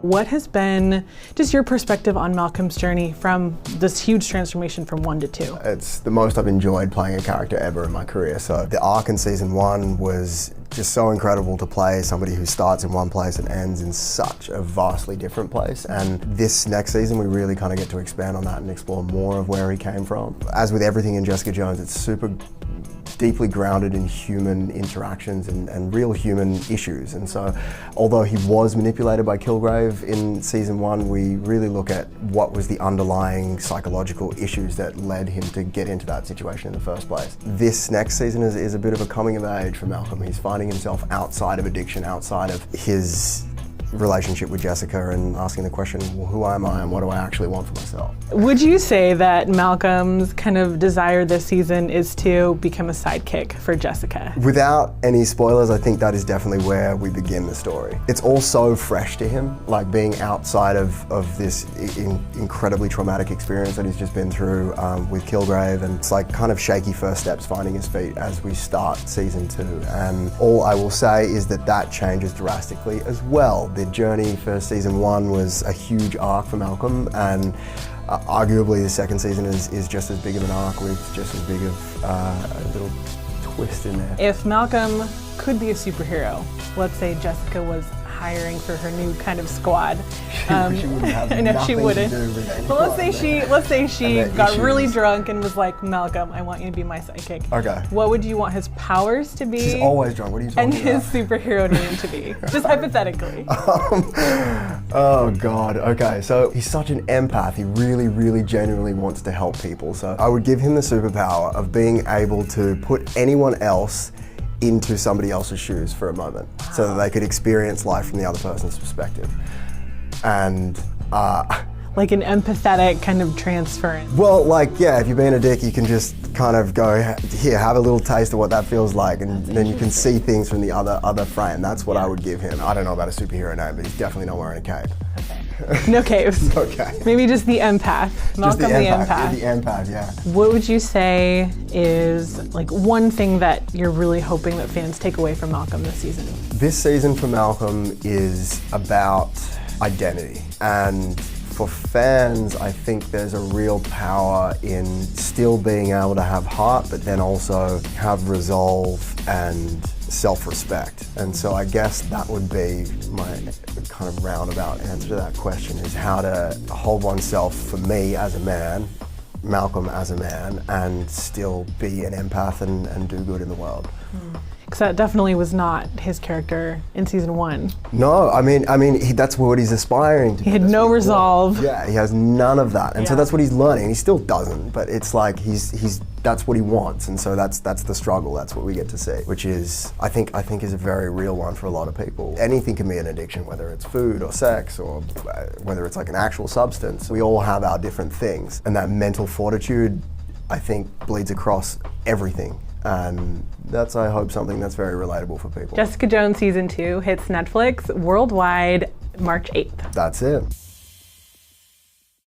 What has been just your perspective on Malcolm's journey from this huge transformation from 1 to 2? It's the most I've enjoyed playing a character ever in my career. So the arc in season 1 was just so incredible to play somebody who starts in one place and ends in such a vastly different place. And this next season, we really kind of get to expand on that and explore more of where he came from. As with everything in Jessica Jones, it's super deeply grounded in human interactions and real human issues. And so, although he was manipulated by Kilgrave in season 1, we really look at what was the underlying psychological issues that led him to get into that situation in the first place. This next season is a bit of a coming of age for Malcolm. He's finding himself outside of addiction, outside of his relationship with Jessica, and asking the question, well, who am I and what do I actually want for myself? Would you say that Malcolm's kind of desire this season is to become a sidekick for Jessica? Without any spoilers, I think that is definitely where we begin the story. It's all so fresh to him, like being outside of this incredibly traumatic experience that he's just been through with Kilgrave, and it's like kind of shaky first steps finding his feet as we start season 2. And all I will say is that that changes drastically as well. The journey for season 1 was a huge arc for Malcolm, and arguably the second season is just as big of an arc with just as big of a little twist in there. If Malcolm could be a superhero, let's say Jessica was hiring for her new kind of squad. She wouldn't have I know nothing she wouldn't. to do with anything. But let's say she got issues. really drunk and was like, Malcolm, I want you to be my sidekick. Okay. What would you want his powers to be? She's always drunk, what are you talking and about? his superhero name to be? Just hypothetically. Oh God, okay, so he's such an empath. He really, really genuinely wants to help people. So I would give him the superpower of being able to put anyone else into somebody else's shoes for a moment, so that they could experience life from the other person's perspective. And like an empathetic kind of transference. well, like, yeah, if you're being a dick, you can just kind of go, here, have a little taste of what that feels like, and then you can see things from the other frame. That's what I would give him. I don't know about a superhero name, but he's definitely not wearing a cape. No caves. Okay. Maybe just the empath. Malcolm the empath. The empath, yeah. What would you say is like one thing that you're really hoping that fans take away from Malcolm this season? This season for Malcolm is about identity, and for fans, I think there's a real power in still being able to have heart, but then also have resolve and self-respect. And so I guess that would be my kind of roundabout answer to that question, is how to hold oneself, for me as a man, Malcolm as a man, and still be an empath and do good in the world. Because that definitely was not his character in season 1. No, I mean, that's what he's aspiring to. He had no resolve. Yeah, he has none of that, and so that's what he's learning. And he still doesn't, but it's like he's that's what he wants, and so that's the struggle. That's what we get to see, which is I think is a very real one for a lot of people. Anything can be an addiction, whether it's food or sex or whether it's like an actual substance. We all have our different things, and that mental fortitude, I think, bleeds across everything. And that's, I hope, something that's very relatable for people. Jessica Jones season 2 hits Netflix worldwide March 8th. That's it.